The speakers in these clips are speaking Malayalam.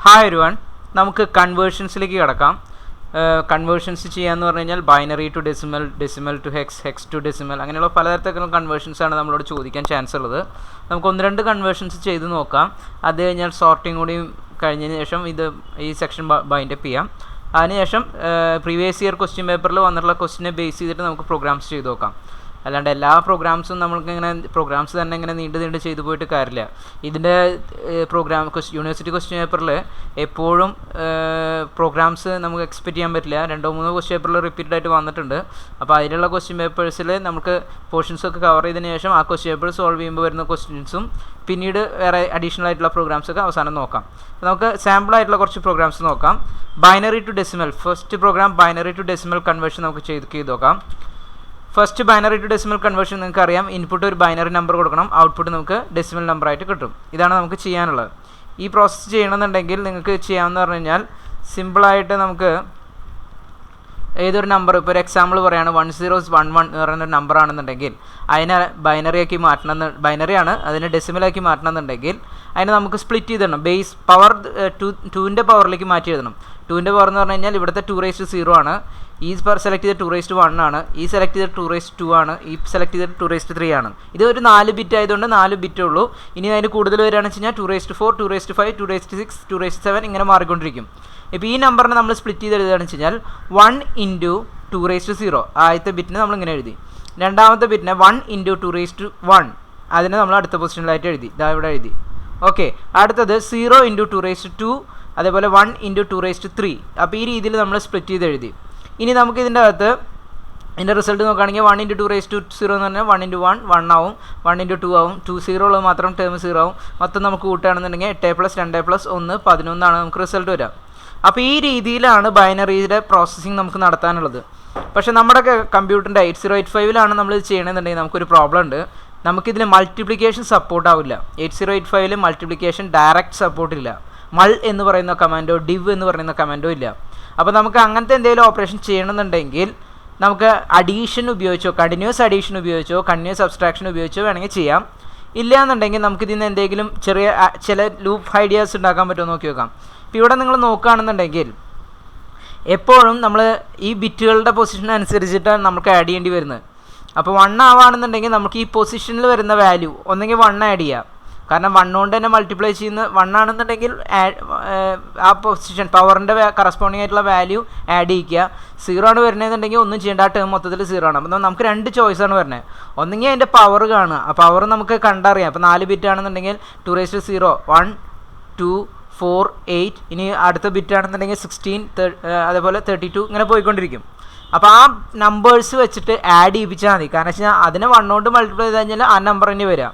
ഹായ് എവരിവൺ, നമുക്ക് കൺവേർഷൻസിലേക്ക് കിടക്കാം. കൺവേർഷൻസ് ചെയ്യാന്ന് പറഞ്ഞു കഴിഞ്ഞാൽ binary to decimal, decimal to hex, hex to decimal, അങ്ങനെയുള്ള പലതരത്തിലുള്ള കൺവേർഷൻസാണ് നമ്മളോട് ചോദിക്കാൻ ചാൻസ് ഉള്ളത്. നമുക്ക് ഒന്ന് രണ്ട് കൺവേർഷൻസ് ചെയ്ത് നോക്കാം. അത് കഴിഞ്ഞാൽ സോർട്ടിങ് കൂടി കഴിഞ്ഞതിന് ശേഷം ഈ സെക്ഷൻ ബൈൻഡപ്പ് ചെയ്യാം. അതിനുശേഷം പ്രീവിയസ് ഇയർ ക്വസ്റ്റ്യൻ പേപ്പറിൽ വന്നിട്ടുള്ള ക്വസ്റ്റിനെ ബേസ് ചെയ്തിട്ട് നമുക്ക് പ്രോഗ്രാംസ് ചെയ്ത് നോക്കാം. അല്ലാണ്ട് എല്ലാ പ്രോഗ്രാംസും നമ്മൾക്കിങ്ങനെ പ്രോഗ്രാംസ് തന്നെ ഇങ്ങനെ നീണ്ട് ചെയ്തു പോയിട്ട് കാര്യമില്ല. ഇതിൻ്റെ യൂണിവേഴ്സിറ്റി ക്വസ്റ്റ്യൻ പേപ്പറിൽ എപ്പോഴും പ്രോഗ്രാംസ് നമുക്ക് എക്സ്പെക്റ്റ് ചെയ്യാൻ പറ്റില്ല. 2-3 ക്വസ്റ്റ്യൻ പേപ്പറിൽ റിപ്പീറ്റഡ് ആയിട്ട് വന്നിട്ടുണ്ട്. അപ്പോൾ അതിലുള്ള ക്വസ്റ്റ്യൻ പേപ്പേഴ്സിൽ നമുക്ക് പോർഷൻസൊക്കെ കവർ ചെയ്തതിന് ശേഷം ആ ക്വസ്റ്റ്യൻ പേപ്പർ സോൾവ് ചെയ്യുമ്പോൾ വരുന്ന ക്വസ്റ്റ്യൻസും പിന്നീട് വേറെ അഡീഷണൽ ആയിട്ടുള്ള പ്രോഗ്രാംസൊക്കെ അവസാനം നോക്കാം. നമുക്ക് സാമ്പിളായിട്ടുള്ള കുറച്ച് പ്രോഗ്രാംസ് നോക്കാം. Binary to decimal, first program binary to decimal conversion നമുക്ക് ചെയ്ത് നോക്കാം. First binary to decimal conversion നിങ്ങൾക്ക് അറിയാം. ഇൻപുട്ട് ഒരു ബൈനറി നമ്പർ കൊടുക്കണം, ഔട്ട്പുട്ട് നമുക്ക് ഡെസിമൽ നമ്പറായിട്ട് കിട്ടും. ഇതാണ് നമുക്ക് ചെയ്യാനുള്ളത്. ഈ പ്രോസസ്സ് ചെയ്യണമെന്നുണ്ടെങ്കിൽ നിങ്ങൾക്ക് ചെയ്യാമെന്ന് പറഞ്ഞു കഴിഞ്ഞാൽ സിമ്പിളായിട്ട് നമുക്ക് ഏതൊരു നമ്പർ, ഇപ്പോൾ ഒരു എക്സാമ്പിൾ പറയുകയാണ് 1011 എന്ന് പറയുന്ന ഒരു നമ്പർ ആണെന്നുണ്ടെങ്കിൽ അതിനെ ബൈനറിയാക്കി ബൈനറിയാണ്, അതിനെ ഡെസിമലാക്കി മാറ്റണമെന്നുണ്ടെങ്കിൽ അതിനെ നമുക്ക് സ്പ്ലിറ്റ് ചെയ്തിടണം. ബേസ് പവർ 2ൻ്റെ പവറിലേക്ക് മാറ്റി എഴുതണം. 2ൻ്റെ പവർ എന്ന് പറഞ്ഞു കഴിഞ്ഞാൽ ഇവിടുത്തെ 2⁻0 ആണ്. ഈ സെലക്ട് ചെയ്ത് 2⁻1 ആണ്, ഈ സെലക്ട് ചെയ്ത് 2⁻2 ആണ്, ഈ സെലക്ട് ചെയ്ത് 2⁻3 ആണ്. ഇത് ഒരു 4 ബിറ്റ് ആയതുകൊണ്ട് 4 ബിറ്റേ ഉള്ളൂ. ഇനി അതിന് കൂടുതൽ വരികയാണെന്ന് വെച്ച് കഴിഞ്ഞാൽ 2⁻4, 2⁻5, 2⁻6, 2⁻7 ഇങ്ങനെ മാറിക്കൊണ്ടിരിക്കും. ഇപ്പോൾ ഈ നമ്പറിനെ നമ്മൾ സ്പ്ലിറ്റ് ചെയ്ത് എഴുതുകയാണെന്ന് വെച്ച് കഴിഞ്ഞാൽ 1 × 2⁻0 ആദ്യത്തെ ബിറ്റിനെ നമ്മളിങ്ങനെ എഴുതി. രണ്ടാമത്തെ ബിറ്റിനെ 1 × 2⁻1 അതിനെ നമ്മൾ അടുത്ത പൊസിഷനിലായിട്ട് എഴുതി, ഇതാ ഇവിടെ എഴുതി. ഓക്കെ, അടുത്തത് 0 × 2⁻2, അതേപോലെ 1 × 2⁻3. അപ്പോൾ ഈ രീതിയിൽ നമ്മൾ സ്പ്ലിറ്റ് ചെയ്ത് എഴുതി. ഇനി നമുക്ക് ഇതിൻ്റെ അകത്ത് ഇതിൻ്റെ റിസൾട്ട് നോക്കുകയാണെങ്കിൽ 1 × 2⁻0 എന്ന് പറഞ്ഞാൽ 1 × 1 1 ആവും, 1 × 2 ആവും, 2 0 ഉള്ളത് മാത്രം ടേം 0 ആവും. മൊത്തം നമുക്ക് കൂട്ടുകയാണെന്നുണ്ടെങ്കിൽ 8 + 2 + 1 11 ആണ് നമുക്ക് റിസൾട്ട് വരിക. അപ്പോൾ ഈ രീതിയിലാണ് ബൈനറിയുടെ പ്രോസസ്സിങ് നമുക്ക് നടത്താനുള്ളത്. പക്ഷേ നമ്മുടെ കമ്പ്യൂട്ടറിൻ്റെ 8085 നമ്മൾ ഇത് ചെയ്യണമെന്നുണ്ടെങ്കിൽ നമുക്കൊരു പ്രോബ്ലം ഉണ്ട്. നമുക്കിതിൽ മൾട്ടിപ്ലിക്കേഷൻ സപ്പോർട്ട് ആവില്ല. 8085 മൾട്ടിപ്ലിക്കേഷൻ ഡയറക്റ്റ് സപ്പോർട്ടില്ല. മൾ എന്ന് പറയുന്ന കമാൻഡോ ഡിവ് എന്ന് പറയുന്ന കമാൻഡോ ഇല്ല. അപ്പോൾ നമുക്ക് അങ്ങനത്തെ എന്തെങ്കിലും ഓപ്പറേഷൻ ചെയ്യണമെന്നുണ്ടെങ്കിൽ നമുക്ക് അഡീഷൻ ഉപയോഗിച്ചോ, കണ്ടിന്യൂസ് അഡീഷൻ ഉപയോഗിച്ചോ, കണ്ടിന്യൂസ് സബ്സ്ട്രാക്ഷൻ ഉപയോഗിച്ചോ വേണമെങ്കിൽ ചെയ്യാം. ഇല്ല എന്നുണ്ടെങ്കിൽ നമുക്കിതിൽ നിന്ന് എന്തെങ്കിലും ചില ലൂപ്പ് ഐഡിയാസ് ഉണ്ടാക്കാൻ പറ്റുമോ നോക്കി നോക്കാം. ഇപ്പോൾ ഇവിടെ നിങ്ങൾ നോക്കുകയാണെന്നുണ്ടെങ്കിൽ എപ്പോഴും നമ്മൾ ഈ ബിറ്റുകളുടെ പൊസിഷൻ അനുസരിച്ചിട്ടാണ് നമുക്ക് ആഡ് ചെയ്യേണ്ടി വരുന്നത്. അപ്പോൾ 1 ആവുകയാണെന്നുണ്ടെങ്കിൽ നമുക്ക് ഈ പൊസിഷനിൽ വരുന്ന വാല്യൂ ഒന്നെങ്കിൽ 1 ആഡ് ചെയ്യാം. കാരണം 1 കൊണ്ട് തന്നെ മൾട്ടിപ്ലൈ ചെയ്യുന്ന 1 ആണെന്നുണ്ടെങ്കിൽ ആ പൊസിഷൻ പവറിൻ്റെ കറസ്പോണ്ടിങ് ആയിട്ടുള്ള വാല്യൂ ആഡ് ചെയ്യിക്കുക. 0 ആണ് വരുന്നതെന്നുണ്ടെങ്കിൽ ഒന്നും ചെയ്യേണ്ട, ആ ടേം മൊത്തത്തിൽ 0 ആണ്. അപ്പോൾ നമുക്ക് 2 ചോയ്സാണ് വരുന്നത്. ഒന്നെങ്കിൽ അതിൻ്റെ പവർ കാണുക, ആ പവർ നമുക്ക് കണ്ടറിയാം. അപ്പോൾ 4 ബിറ്റ് ആണെന്നുണ്ടെങ്കിൽ 2⁻0 1 2 4 8, ഇനി അടുത്ത ബിറ്റ് ആണെന്നുണ്ടെങ്കിൽ 16 അതേപോലെ 32 ഇങ്ങനെ പോയിക്കൊണ്ടിരിക്കും. അപ്പോൾ ആ നമ്പേഴ്സ് വെച്ചിട്ട് ആഡ് ചെയ്യിപ്പിച്ചാൽ മതി. കാരണം വെച്ച് കഴിഞ്ഞാൽ അതിനെ 1 കൊണ്ട് മൾട്ടിപ്ലൈ ചെയ്ത് കഴിഞ്ഞാൽ ആ നമ്പർ തന്നെ വരിക,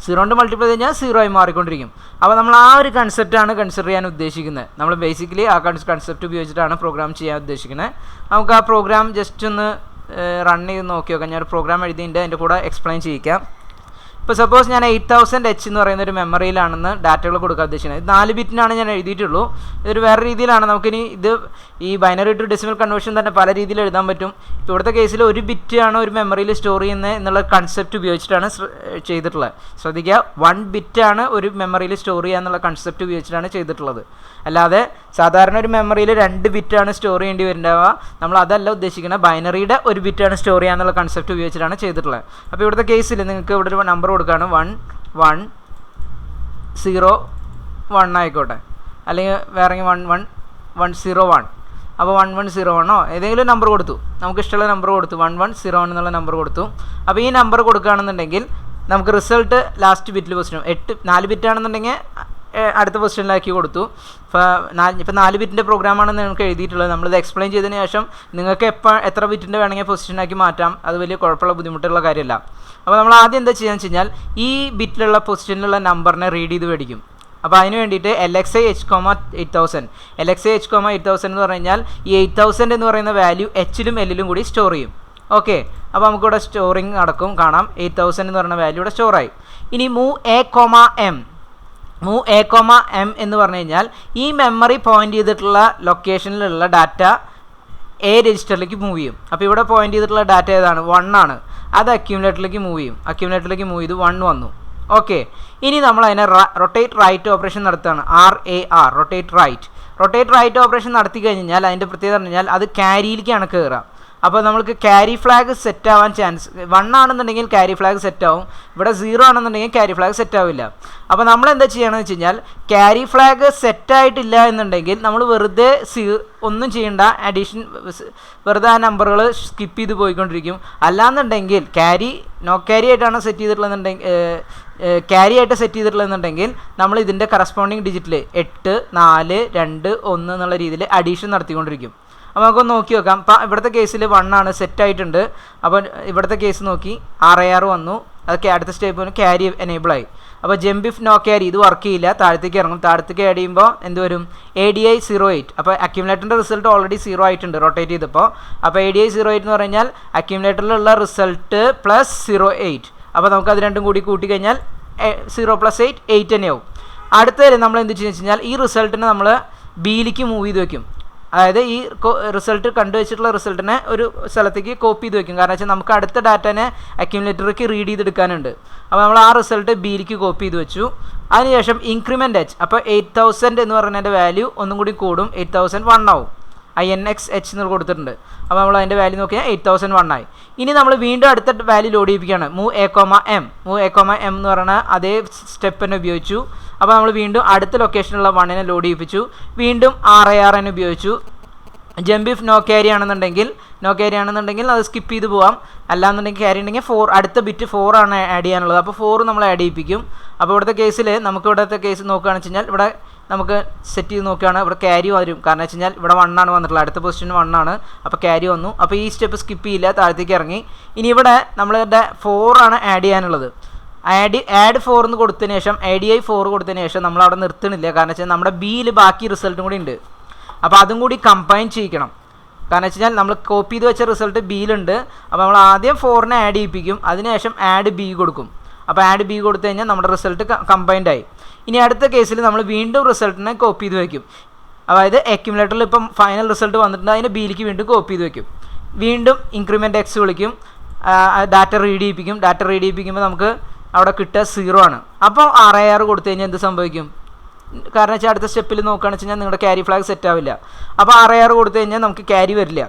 0 കൊണ്ട് മൾട്ടിപ്ലൈ ചെയ്ത് കഴിഞ്ഞാൽ 0 ആയി മാറിക്കൊണ്ടിരിക്കും. അപ്പോൾ നമ്മൾ ആ ഒരു കൺസെപ്റ്റാണ് കൺസിഡർ ചെയ്യാൻ ഉദ്ദേശിക്കുന്നത്. നമ്മൾ ബേസിക്കലി ആ കൺസെപ്റ്റ് ഉപയോഗിച്ചിട്ടാണ് പ്രോഗ്രാം ചെയ്യാൻ ഉദ്ദേശിക്കുന്നത്. നമുക്ക് ആ പ്രോഗ്രാം ജസ്റ്റ് ഒന്ന് റൺ ചെയ്ത് നോക്കി നോക്കാം. ഞാൻ ഒരു പ്രോഗ്രാം എഴുതിയിട്ട് അതിൻ്റെ കൂടെ എക്സ്പ്ലെയിൻ ചെയ്യിക്കാം. ഇപ്പോൾ സപ്പോസ് ഞാൻ 8000H എന്ന് പറയുന്ന ഒരു മെമ്മറിയിലാണെന്ന് ഡാറ്റകൾ കൊടുക്കാൻ ഉദ്ദേശിക്കുന്നത്. ഇത് 4 ബിറ്റിനാണ് ഞാൻ എഴുതിയിട്ടുള്ളൂ. ഇതൊരു വേറെ രീതിയിലാണ്. നമുക്കിനി ഈ ബൈനറി ടു ഡെസിമൽ കൺവേർഷൻ തന്നെ പല രീതിയിൽ എഴുതാൻ പറ്റും. ഇപ്പോൾ ഇവിടുത്തെ കേസിൽ ഒരു ബിറ്റാണ് ഒരു മെമ്മറിയിൽ സ്റ്റോർ ചെയ്യുന്നത് എന്നുള്ള കൺസെപ്റ്റ് ഉപയോഗിച്ചിട്ടാണ് ചെയ്തിട്ടുള്ളത്. ശ്രദ്ധിക്കുക, 1 ബിറ്റാണ് ഒരു മെമ്മറിയിൽ സ്റ്റോർ ചെയ്യുക എന്നുള്ള കൺസെപ്റ്റ് ഉപയോഗിച്ചിട്ടാണ് ചെയ്തിട്ടുള്ളത്. അല്ലാതെ സാധാരണ ഒരു മെമ്മറിയിൽ 2 ബിറ്റാണ് സ്റ്റോർ ചെയ്യേണ്ടി വരുന്നുണ്ടാവുക. നമ്മൾ അതല്ല ഉദ്ദേശിക്കുന്നത്. ബൈനറിയുടെ 1 ബിറ്റാണ് സ്റ്റോർ ചെയ്യുക എന്നുള്ള കൺസെപ്റ്റ് ഉപയോഗിച്ചിട്ടാണ് ചെയ്തിട്ടുള്ളത്. അപ്പോൾ ഇവിടുത്തെ കേസിൽ നിങ്ങൾക്ക് ഇവിടെ ഒരു നമ്പർ കൊടുക്കുകയാണ് 1 1 0 1 ആയിക്കോട്ടെ, അല്ലെങ്കിൽ വേറെ 1 1 1 0 1. അപ്പോൾ 1 1 0 1 ഏതെങ്കിലും നമ്പർ കൊടുത്തു, നമുക്ക് ഇഷ്ടമുള്ള നമ്പർ കൊടുത്തു, 1 1 0 1 എന്നുള്ള നമ്പർ കൊടുത്തു. അപ്പോൾ ഈ നമ്പർ കൊടുക്കുകയാണെന്നുണ്ടെങ്കിൽ നമുക്ക് റിസൾട്ട് ലാസ്റ്റ് ബിറ്റിൽ പൊസിഷൻ 4 ബിറ്റ് ആണെന്നുണ്ടെങ്കിൽ അടുത്ത പൊസിഷനിലാക്കി കൊടുത്തു. ഇപ്പോൾ 4 ബിറ്റിൻ്റെ പ്രോഗ്രാമാണെന്ന് നിങ്ങൾക്ക് എഴുതിയിട്ടുള്ളത്. നമ്മളിത് എക്സ്പ്ലെയിൻ ചെയ്തതിന് ശേഷം നിങ്ങൾക്ക് എത്ര ബിറ്റിൻ്റെ വേണമെങ്കിൽ പൊസിഷനാക്കി മാറ്റാം. അത് വലിയ കുഴപ്പമുള്ള ബുദ്ധിമുട്ടുള്ള കാര്യമല്ല. അപ്പോൾ നമ്മൾ ആദ്യം എന്താ ചെയ്യുകയെന്ന് വെച്ച് കഴിഞ്ഞാൽ ഈ ബിറ്റിലുള്ള പൊസിഷനിലുള്ള നമ്പറിനെ റീഡ് ചെയ്ത് മേടിക്കും. അപ്പോൾ അതിന് വേണ്ടിയിട്ട് LXI H,8000 LXI H,8000 എന്ന് പറഞ്ഞു കഴിഞ്ഞാൽ ഈ 8000 എന്ന് പറയുന്ന വാല്യൂ എച്ചിലും എല്ലിലും കൂടി സ്റ്റോർ ചെയ്യും. ഓക്കെ, അപ്പോൾ നമുക്കിവിടെ സ്റ്റോറിങ് നടക്കും, കാണാം 8000 എന്ന് പറയുന്ന വാല്യൂ ഇവിടെ സ്റ്റോറായി. ഇനി മൂവ് A, M എന്ന് പറഞ്ഞു കഴിഞ്ഞാൽ ഈ മെമ്മറി പോയിൻ്റ് ചെയ്തിട്ടുള്ള ലൊക്കേഷനിലുള്ള ഡാറ്റ A രജിസ്റ്ററിലേക്ക് മൂവ് ചെയ്യും. അപ്പോൾ ഇവിടെ പോയിൻ്റ് ചെയ്തിട്ടുള്ള ഡാറ്റ ഏതാണ്? 1 ആണ്. അത് അക്യൂമുലേറ്ററിലേക്ക് മൂവ് ചെയ്യും. അക്യൂമുലേറ്ററിലേക്ക് മൂവ് ചെയ്ത് 1 വന്നു. ഓക്കെ, ഇനി നമ്മൾ അതിനെ റൊട്ടേറ്റ് റൈറ്റ് ഓപ്പറേഷൻ നടത്തുകയാണ്. RAR റൊട്ടേറ്റ് റൈറ്റ് ഓപ്പറേഷൻ നടത്തി കഴിഞ്ഞാൽ അതിൻ്റെ പ്രത്യേകത പറഞ്ഞാൽ അത് ക്യാരിയിലേക്കാണ് കയറുക. അപ്പോൾ നമ്മൾക്ക് ക്യാരി ഫ്ലാഗ് സെറ്റ് ആവാൻ ചാൻസ് 1 ആണെന്നുണ്ടെങ്കിൽ ക്യാരി ഫ്ലാഗ് സെറ്റ് ആവും, ഇവിടെ 0 ആണെന്നുണ്ടെങ്കിൽ ക്യാരി ഫ്ലാഗ് സെറ്റ് ആവില്ല. അപ്പോൾ നമ്മൾ എന്താ ചെയ്യണമെന്ന് വെച്ച് കഴിഞ്ഞാൽ ക്യാരി ഫ്ലാഗ് സെറ്റായിട്ടില്ല എന്നുണ്ടെങ്കിൽ നമ്മൾ വെറുതെ ഒന്നും ചെയ്യേണ്ട, വെറുതെ ആ നമ്പറുകൾ സ്കിപ്പ് ചെയ്ത് പോയിക്കൊണ്ടിരിക്കും. അല്ലാന്നുണ്ടെങ്കിൽ നോ ക്യാരി ആയിട്ടാണ് സെറ്റ് ചെയ്തിട്ടുള്ളതെന്നുണ്ടെങ്കിൽ ക്യാരി ആയിട്ട് സെറ്റ് ചെയ്തിട്ടുള്ളതെന്നുണ്ടെങ്കിൽ നമ്മൾ ഇതിൻ്റെ കറസ്പോണ്ടിങ് ഡിജിറ്റിൽ 8, 4, 2, 1 എന്നുള്ള രീതിയിൽ അഡീഷൻ നടത്തിക്കൊണ്ടിരിക്കും. അപ്പോൾ നമുക്കൊന്ന് നോക്കി നോക്കാം. അപ്പോൾ ഇവിടുത്തെ കേസിൽ 1 ആണ് സെറ്റ് ആയിട്ടുണ്ട്. അപ്പോൾ ഇവിടുത്തെ കേസ് നോക്കി RAR വന്നു, അതൊക്കെ അടുത്ത സ്റ്റെപ്പിന് ക്യാരി എനേബിൾ ആയി. അപ്പോൾ ജമ്പ് ഇഫ് നോ ക്യാരി ഇത് വർക്ക് ചെയ്യില്ല, താഴത്തേക്ക് ഇറങ്ങും. താഴത്തേക്ക് ആഡ് ചെയ്യുമ്പോൾ എന്ത് വരും? ADI 08. അപ്പോൾ അക്യുമുലേറ്ററിൻ്റെ റിസൾട്ട് ഓൾറെഡി 0 ആയിട്ടുണ്ട് റൊട്ടേറ്റ് ചെയ്തപ്പോൾ. അപ്പോൾ ADI 08 എന്ന് പറഞ്ഞാൽ അക്യുമുലേറ്ററിലുള്ള റിസൾട്ട് പ്ലസ് 08. അപ്പോൾ നമുക്ക് അത് രണ്ടും കൂടി കൂട്ടി കഴിഞ്ഞാൽ 0 + 8 8 തന്നെയാവും. അടുത്തത് നമ്മൾ എന്ത് ചെയ്യുന്നത് വെച്ച് കഴിഞ്ഞാൽ ഈ റിസൾട്ടിനെ നമ്മൾ ബിയിലേക്ക് മൂവ് ചെയ്ത് വയ്ക്കും. അതായത് ഈ റിസൾട്ട് കണ്ടുവച്ചിട്ടുള്ള റിസൾട്ടിനെ ഒരു സ്ഥലത്തേക്ക് കോപ്പി ചെയ്ത് വയ്ക്കും. കാരണം വെച്ചാൽ നമുക്ക് അടുത്ത ഡാറ്റനെ അക്യുമുലേറ്ററിലേക്ക് റീഡ് ചെയ്തെടുക്കാനുണ്ട്. അപ്പോൾ നമ്മൾ ആ റിസൾട്ട് ബിയിലേക്ക് കോപ്പി ചെയ്ത് വെച്ചു. അതിനുശേഷം ഇൻക്രിമെൻറ്റ് H, അപ്പോൾ 8000 എന്ന് പറയുന്നതിൻ്റെ വാല്യൂ ഒന്നും കൂടി കൂടും, 8001 ആവും. INXH എന്ന് കൊടുത്തിട്ടുണ്ട്. അപ്പോൾ നമ്മൾ അതിൻ്റെ വാല്യൂ നോക്കിയാൽ 8001 ആയി. ഇനി നമ്മൾ വീണ്ടും അടുത്ത വാല്യൂ ലോഡ് ചെയ്യിപ്പിക്കുകയാണ്. മൂവ് A,M എന്ന് പറയുന്ന അതേ സ്റ്റെപ്പ് തന്നെ ഉപയോഗിച്ചു. അപ്പോൾ നമ്മൾ വീണ്ടും അടുത്ത ലൊക്കേഷനുള്ള 1നെ ലോഡ് ചെയ്യിപ്പിച്ചു. വീണ്ടും RAR തന്നെ ഉപയോഗിച്ചു. ജമ്പ് ഇഫ് നോ ക്യാരി ആണെന്നുണ്ടെങ്കിൽ അത് സ്കിപ്പ് ചെയ്ത് പോകാം. അല്ലാന്നുണ്ടെങ്കിൽ ക്യാരി ഉണ്ടെങ്കിൽ 4 അടുത്ത ബിറ്റ് 4 ആണ് ആഡ് ചെയ്യാനുള്ളത്. അപ്പോൾ 4 നമ്മൾ ആഡ് ചെയ്യിപ്പിക്കും. അപ്പോൾ ഇവിടുത്തെ കേസിൽ നമുക്ക് ഇവിടുത്തെ കേസ് നോക്കുകയാണെന്ന് വെച്ച് കഴിഞ്ഞാൽ ഇവിടെ നമുക്ക് സെറ്റ് ചെയ്ത് നോക്കുകയാണ്, ഇവിടെ ക്യാരി വരും. കാരണം വെച്ച് കഴിഞ്ഞാൽ ഇവിടെ 1 ആണ് വന്നിട്ടുള്ളത്, അടുത്ത പൊസിഷൻ 1 ആണ്. അപ്പോൾ ക്യാരി വന്നു. അപ്പോൾ ഈ സ്റ്റെപ്പ് സ്കിപ്പ് ചെയ്യില്ല, താഴത്തേക്ക് ഇറങ്ങി. ഇനി ഇവിടെ നമ്മളുടെ 4 ആണ് ആഡ് ചെയ്യാനുള്ളത്. ആഡ് 4 എന്ന് കൊടുത്തതിന് ശേഷം ADI 4 കൊടുത്തതിന് ശേഷം നമ്മൾ അവിടെ നിർത്തണില്ല. കാരണം വെച്ചാൽ നമ്മുടെ ബിയിൽ ബാക്കി റിസൾട്ടും കൂടി ഉണ്ട്. അപ്പോൾ അതും കൂടി കമ്പൈൻ ചെയ്യിക്കണം. കാരണം വെച്ച് കഴിഞ്ഞാൽ നമ്മൾ കോപ്പി ചെയ്ത് വെച്ച റിസൾട്ട് ബിയിലുണ്ട്. അപ്പോൾ നമ്മൾ ആദ്യം 4നെ ആഡ് ചെയ്യിപ്പിക്കും, അതിനുശേഷം ആഡ് B കൊടുക്കും. അപ്പോൾ ആഡ് B കൊടുത്തു കഴിഞ്ഞാൽ നമ്മുടെ റിസൾട്ട് കമ്പൈൻഡ് ആയി. ഇനി അടുത്ത കേസിൽ നമ്മൾ വീണ്ടും റിസൾട്ടിനെ കോപ്പി ചെയ്ത് വയ്ക്കും. അതായത് അക്യുമുലേറ്ററിൽ ഇപ്പം ഫൈനൽ റിസൾട്ട് വന്നിട്ടുണ്ട്, അതിനെ ബിയിലേക്ക് വീണ്ടും കോപ്പി ചെയ്ത് വയ്ക്കും. വീണ്ടും ഇൻക്രിമെൻറ്റ് X വിളിക്കും, ഡാറ്റ റീഡ് ചെയ്യിപ്പിക്കുമ്പോൾ നമുക്ക് അവിടെ കിട്ടുക 0 ആണ്. അപ്പോൾ RAR കൊടുത്തു കഴിഞ്ഞാൽ എന്ത് സംഭവിക്കും? കാരണം വെച്ചാൽ അടുത്ത സ്റ്റെപ്പിൽ നോക്കുകയാണെന്ന് വെച്ച് കഴിഞ്ഞാൽ നിങ്ങളുടെ ക്യാരി ഫ്ലാഗ് സെറ്റ് ആവില്ല. അപ്പോൾ RAR കൊടുത്തു കഴിഞ്ഞാൽ നമുക്ക് ക്യാരി വരില്ല.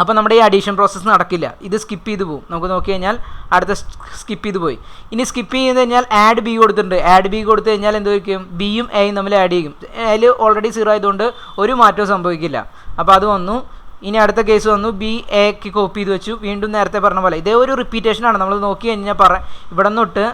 അപ്പോൾ നമ്മുടെ ഈ അഡീഷൻ പ്രോസസ്സ് നടക്കില്ല, ഇത് സ്കിപ്പ് ചെയ്ത് പോകും. നമുക്ക് നോക്കി കഴിഞ്ഞാൽ അടുത്ത സ്കിപ്പ് ചെയ്ത് പോയി. ഇനി സ്കിപ്പ് ചെയ്ത് കഴിഞ്ഞാൽ ആഡ് B കൊടുത്തിട്ടുണ്ട്. ആഡ് B കൊടുത്തു കഴിഞ്ഞാൽ എന്ത് വയ്ക്കും? ബിയും എയും തമ്മിൽ ആഡ് ചെയ്യും. അതിൽ ഓൾറെഡി 0 ആയതുകൊണ്ട് ഒരു മാറ്റവും സംഭവിക്കില്ല. അപ്പോൾ അത് വന്നു. ഇനി അടുത്ത കേസ് വന്നു, BAക്ക് കോപ്പി ചെയ്ത് വെച്ചു. വീണ്ടും നേരത്തെ പറഞ്ഞ പോലെ ഇതേ ഒരു റിപ്പീറ്റേഷനാണ്. നമ്മൾ നോക്കി കഴിഞ്ഞാൽ ഇവിടെ നിന്നൊട്ട്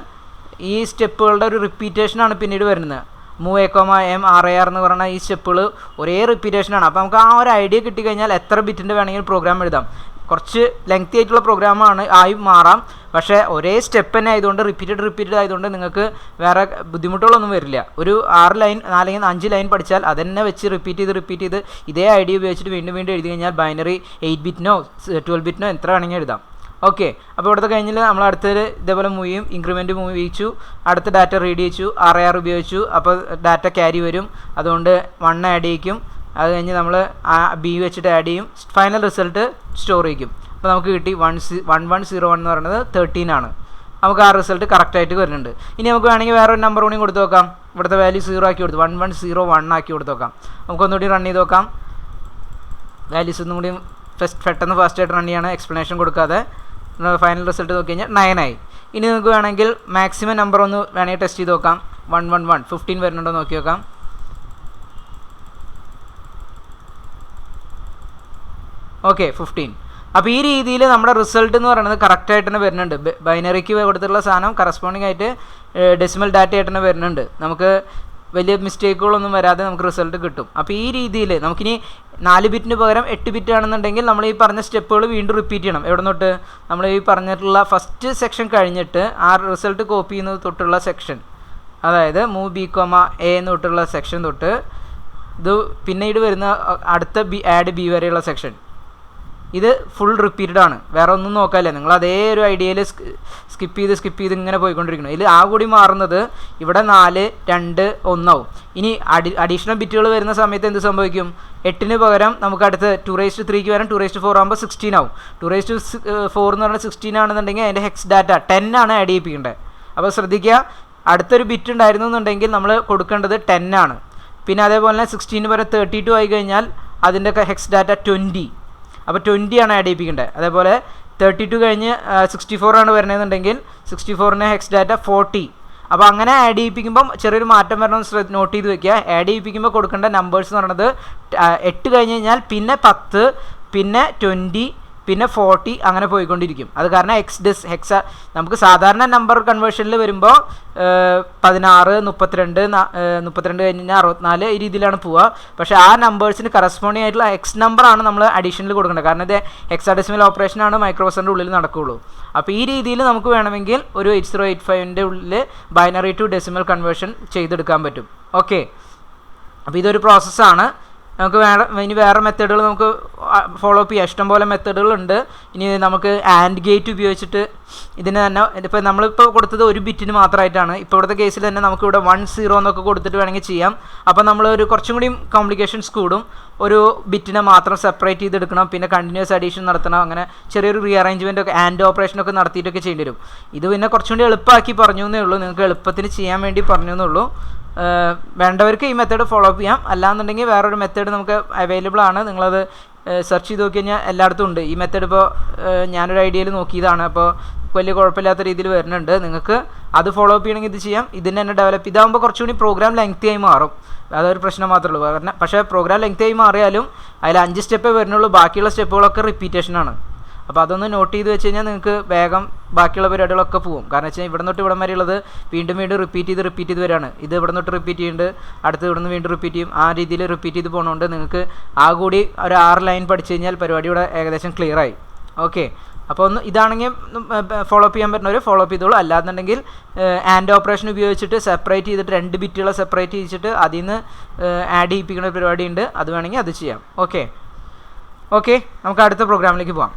ഈ സ്റ്റെപ്പുകളുടെ ഒരു റിപ്പീറ്റേഷനാണ് പിന്നീട് വരുന്നത്. മൂവ് A,M RAR എന്ന് പറയുന്ന ഈ സ്റ്റെപ്പുകൾ ഒരേ റിപ്പീറ്റേഷനാണ്. അപ്പോൾ നമുക്ക് ആ ഒരു ഐഡിയ കിട്ടിക്കഴിഞ്ഞാൽ എത്ര ബിറ്റിൻ്റെ വേണമെങ്കിലും പ്രോഗ്രാം എഴുതാം. കുറച്ച് ലെങ്തി ആയിട്ടുള്ള പ്രോഗ്രാമാണ് ആയി മാറാം, പക്ഷേ ഒരേ സ്റ്റെപ്പ് തന്നെ ആയതുകൊണ്ട് റിപ്പീറ്റഡ് ആയതുകൊണ്ട് നിങ്ങൾക്ക് വേറെ ബുദ്ധിമുട്ടുകളൊന്നും വരില്ല. ഒരു 6 ലൈൻ അല്ലെങ്കിൽ 5 ലൈൻ പഠിച്ചാൽ അതന്നെ വെച്ച് റിപ്പീറ്റ് ചെയ്ത് ഇതേ ഐഡിയ ഉപയോഗിച്ചിട്ട് വീണ്ടും എഴുതി കഴിഞ്ഞാൽ ബൈനറി 8 ബിറ്റിനോ 12 ബിറ്റിനോ എത്ര വേണമെങ്കിൽ എഴുതാം. ഓക്കെ, അപ്പോൾ ഇവിടുത്തെ കഴിഞ്ഞാൽ നമ്മൾ അടുത്തത് ഇതേപോലെ മൂവ് ചെയ്യും. ഇൻക്രിമെൻറ്റ് മൂവ് ചെയ്യിച്ചു, അടുത്ത ഡാറ്റ റീഡ് ചെയ്യിച്ചു, RAR ഉപയോഗിച്ചു. അപ്പോൾ ഡാറ്റ ക്യാരി വരും, അതുകൊണ്ട് 1 ആഡ് ചെയ്യിക്കും. അത് കഴിഞ്ഞ് നമ്മൾ ആ B വെച്ചിട്ട് ആഡ് ചെയ്യും. ഫൈനൽ റിസൾട്ട് സ്റ്റോർ ചെയ്യിക്കും. അപ്പോൾ നമുക്ക് കിട്ടി 1101 എന്ന് പറയുന്നത് 13 ആണ്. നമുക്ക് ആ റിസൾട്ട് കറക്റ്റായിട്ട് വരുന്നുണ്ട്. ഇനി നമുക്ക് വേണമെങ്കിൽ വേറൊരു നമ്പർ കൂടി കൊടുത്ത് നോക്കാം. ഇവിടുത്തെ വാല്യൂ 0 ആക്കി കൊടുത്തു, 1101 ആക്കി കൊടുത്ത് നോക്കാം. നമുക്കൊന്നുകൂടി റൺ ചെയ്ത് നോക്കാം. വാല്യൂസ് ഒന്നും കൂടി പെട്ടെന്ന് ഫാസ്റ്റായിട്ട് റൺ ചെയ്യാണ്, എക്സ്പ്ലനേഷൻ കൊടുക്കാതെ. ഫൈനൽ റിസൾട്ട് നോക്കി കഴിഞ്ഞാൽ 9 ആയി. ഇനി നമുക്ക് വേണമെങ്കിൽ മാക്സിമം നമ്പർ ഒന്ന് വേണമെങ്കിൽ ടെസ്റ്റ് ചെയ്ത് നോക്കാം. 111 15 വരുന്നുണ്ടോ നോക്കി നോക്കാം. ഓക്കെ, 15. അപ്പോൾ ഈ രീതിയിൽ നമ്മുടെ റിസൾട്ട് എന്ന് പറയുന്നത് കറക്റ്റായിട്ട് തന്നെ വരുന്നുണ്ട്. ബൈനറിക്ക് കൊടുത്തിട്ടുള്ള സാധനം കറസ്പോണ്ടിങ് ആയിട്ട് ഡെസിമൽ ഡാറ്റ ആയിട്ട് തന്നെ വരുന്നുണ്ട്. നമുക്ക് വലിയ മിസ്റ്റേക്കുകളൊന്നും വരാതെ നമുക്ക് റിസൾട്ട് കിട്ടും. അപ്പോൾ ഈ രീതിയിൽ നമുക്കിനി 4 ബിറ്റിന് പകരം 8 ബിറ്റ് ആണെന്നുണ്ടെങ്കിൽ നമ്മൾ ഈ പറഞ്ഞ സ്റ്റെപ്പുകൾ വീണ്ടും റിപ്പീറ്റ് ചെയ്യണം. എവിടെ തൊട്ട്? നമ്മൾ ഈ പറഞ്ഞിട്ടുള്ള ഫസ്റ്റ് സെക്ഷൻ കഴിഞ്ഞിട്ട് ആ റിസൾട്ട് കോപ്പി ചെയ്യുന്നത് തൊട്ടുള്ള സെക്ഷൻ, അതായത് മൂവ് B,A എന്ന് തൊട്ടുള്ള സെക്ഷൻ തൊട്ട് ഇത് പിന്നീട് വരുന്ന അടുത്ത ആഡ് B വരെയുള്ള സെക്ഷൻ, ഇത് ഫുൾ റിപ്പീറ്റഡ് ആണ്. വേറെ ഒന്നും നോക്കാനില്ല. നിങ്ങൾ അതേ ഒരു ഐഡിയയിൽ സ്കിപ്പ് ചെയ്ത് ഇങ്ങനെ പോയിക്കൊണ്ടിരിക്കണം. ഇതിൽ ആ കൂടി മാറുന്നത് ഇവിടെ 4, 2, 1 ആവും. ഇനി അഡീഷണൽ ബിറ്റുകൾ വരുന്ന സമയത്ത് എന്ത് സംഭവിക്കും? 8ന് പകരം നമുക്ക് അടുത്ത് 2/3ക്ക് വരാൻ 2/4 ആകുമ്പോൾ 16 ആവും. 2/4 എന്ന് പറഞ്ഞാൽ 16 ആണെന്നുണ്ടെങ്കിൽ അതിൻ്റെ ഹെക്സ് ഡാറ്റ 10 ആണ് ആഡ് ചെയ്യിപ്പിക്കേണ്ടത്. അപ്പോൾ ശ്രദ്ധിക്കുക, അടുത്തൊരു ബിറ്റ് ഉണ്ടായിരുന്നു എന്നുണ്ടെങ്കിൽ നമ്മൾ കൊടുക്കേണ്ടത് 10 ആണ്. പിന്നെ അതേപോലെ തന്നെ 16 വരെ 32 ആയി കഴിഞ്ഞാൽ അതിൻ്റെയൊക്കെ ഹെക്സ് ഡാറ്റ 20. അപ്പോൾ 20 ആണ് ആഡ് ചെയ്യിപ്പിക്കേണ്ടത്. അതേപോലെ 32 കഴിഞ്ഞ് 64 ആണ് വരുന്നതെന്നുണ്ടെങ്കിൽ 64ന് ഹെക്സ് ഡാറ്റ 40. അപ്പോൾ അങ്ങനെ ആഡ് ചെയ്യിപ്പിക്കുമ്പം ചെറിയൊരു മാറ്റം വരണമെന്ന് നോട്ട് ചെയ്ത് വെക്കുക. ആഡ് ചെയ്യിപ്പിക്കുമ്പോൾ കൊടുക്കേണ്ട നമ്പേഴ്സ് എന്ന് പറയുന്നത് 8 കഴിഞ്ഞ് കഴിഞ്ഞാൽ പിന്നെ 10, പിന്നെ 20, പിന്നെ 40 അങ്ങനെ പോയിക്കൊണ്ടിരിക്കും. അത് കാരണം ഹെക്സ നമുക്ക് സാധാരണ നമ്പർ കൺവേർഷനിൽ വരുമ്പോൾ 16, 32 കഴിഞ്ഞ് 64 ഈ രീതിയിലാണ് പോവുക. പക്ഷേ ആ നമ്പേഴ്സിന് കറസ്പോണ്ടിങ് ആയിട്ടുള്ള എക്സ് നമ്പറാണ് നമ്മൾ അഡീഷനിൽ കൊടുക്കേണ്ടത്. കാരണം ഇത് ഹെക്സാഡെസിമൽ ഓപ്പറേഷനാണ് മൈക്രോപ്രൊസസറിൻ്റെ ഉള്ളിൽ നടക്കുകയുള്ളൂ. അപ്പോൾ ഈ രീതിയിൽ നമുക്ക് വേണമെങ്കിൽ ഒരു 8085ൻ്റെ ഉള്ളിൽ ബൈനറി ടു ഡെസിമൽ കൺവേർഷൻ ചെയ്തെടുക്കാൻ പറ്റും. ഓക്കെ, അപ്പോൾ ഇതൊരു പ്രോസസ്സാണ്. നമുക്ക് ഇനി വേറെ മെത്തേഡുകൾ നമുക്ക് ഫോളോ അപ്പ് ചെയ്യാം. ഇഷ്ടംപോലെ മെത്തേഡുകളുണ്ട്. ഇനി നമുക്ക് ആൻഡ് ഗേറ്റ് ഉപയോഗിച്ചിട്ട് ഇതിന് തന്നെ ഇപ്പോൾ നമ്മളിപ്പോൾ കൊടുത്തത് ഒരു ബിറ്റിന് മാത്രമായിട്ടാണ്. ഇപ്പോൾ ഇവിടുത്തെ കേസിൽ തന്നെ നമുക്കിവിടെ 1 0 എന്നൊക്കെ കൊടുത്തിട്ട് വേണമെങ്കിൽ ചെയ്യാം. അപ്പോൾ നമ്മൾ ഒരു കുറച്ചും കൂടി കോംപ്ലിക്കേഷൻസ് കൂടും. ഒരു ബിറ്റിനെ മാത്രം സെപ്പറേറ്റ് ചെയ്തെടുക്കണം, പിന്നെ കണ്ടിന്യൂസ് അഡീഷൻ നടത്തണം, അങ്ങനെ ചെറിയൊരു റീഅറേഞ്ച്മെൻ്റ് ഒക്കെ ആൻഡ് ഓപ്പറേഷനൊക്കെ നടത്തിയിട്ടൊക്കെ ചെയ്യേണ്ടി വരും. ഇത് പിന്നെ കുറച്ചും കൂടി എളുപ്പമാക്കി പറഞ്ഞു എന്നേ ഉള്ളൂ, നിങ്ങൾക്ക് എളുപ്പത്തിന് ചെയ്യാൻ വേണ്ടി പറഞ്ഞു എന്നുള്ളൂ. വേണ്ടവർക്ക് ഈ മെത്തേഡ് ഫോളോ അപ്പ് ചെയ്യാം. അല്ലാന്നുണ്ടെങ്കിൽ വേറൊരു മെത്തേഡ് നമുക്ക് അവൈലബിൾ ആണ്. നിങ്ങളത് സെർച്ച് ചെയ്ത് നോക്കി കഴിഞ്ഞാൽ എല്ലായിടത്തും ഉണ്ട് ഈ മെത്തേഡ്. ഇപ്പോൾ ഞാനൊരു ഐഡിയയിൽ നോക്കിയതാണ്, അപ്പോൾ വലിയ കുഴപ്പമില്ലാത്ത രീതിയിൽ വരുന്നുണ്ട്. നിങ്ങൾക്ക് അത് ഫോളോ അപ്പ് ചെയ്യണമെങ്കിൽ ഇത് ചെയ്യാം. ഇതിന് തന്നെ ഡെവലപ്പ് ഇതാകുമ്പോൾ കുറച്ചുകൂടി പ്രോഗ്രാം ലെങ്തി ആയി മാറും. അതൊരു പ്രശ്നം മാത്രമേ ഉള്ളൂ. കാരണം പക്ഷേ പ്രോഗ്രാം ലെങ്തി ആയി മാറിയാലും അതിൽ 5 സ്റ്റെപ്പേ വരുന്നുള്ളൂ, ബാക്കിയുള്ള സ്റ്റെപ്പുകളൊക്കെ റിപ്പീറ്റേഷനാണ്. അപ്പോൾ അതൊന്ന് നോട്ട് ചെയ്ത് വെച്ച് കഴിഞ്ഞാൽ നിങ്ങൾക്ക് വേഗം ബാക്കിയുള്ള പരിപാടികളൊക്കെ പോകും. കാരണം വെച്ച് കഴിഞ്ഞാൽ ഇവിടെ തൊട്ട് ഇവിടം വരെയുള്ളത് വീണ്ടും റിപ്പീറ്റ് ചെയ്ത് വരികയാണ്. ഇത് ഇവിടെ തൊട്ട് റിപ്പീറ്റ് ചെയ്യുന്നുണ്ട്, അടുത്ത് ഇവിടെ നിന്ന് വീണ്ടും റിപ്പീറ്റ് ചെയ്യും. ആ രീതിയിൽ റിപ്പീറ്റ് ചെയ്ത് പോകുന്നതുകൊണ്ട് നിങ്ങൾക്ക് ആ കൂടി ഒരു 6 ലൈൻ പഠിച്ചു കഴിഞ്ഞാൽ പരിപാടി ഇവിടെ ഏകദേശം ക്ലിയർ ആയി. ഓക്കെ, അപ്പോൾ ഒന്ന് ഇതാണെങ്കിൽ ഫോളോ അപ്പ് ചെയ്യാൻ പറ്റുന്നവർ ഫോളോ അപ്പ് ചെയ്തോളൂ. അല്ലാന്നുണ്ടെങ്കിൽ ആൻഡ് ഓപ്പറേഷൻ ഉപയോഗിച്ചിട്ട് സെപ്പറേറ്റ് ചെയ്തിട്ട് 2 ബിറ്റുകളെ സെപ്പറേറ്റ് ചെയ്തിട്ട് അതിൽ നിന്ന് ആഡ് ചെയ്യിപ്പിക്കുന്ന പരിപാടി ഉണ്ട്, അത് വേണമെങ്കിൽ അത് ചെയ്യാം. ഓക്കെ, നമുക്ക് അടുത്ത പ്രോഗ്രാമിലേക്ക് പോകാം.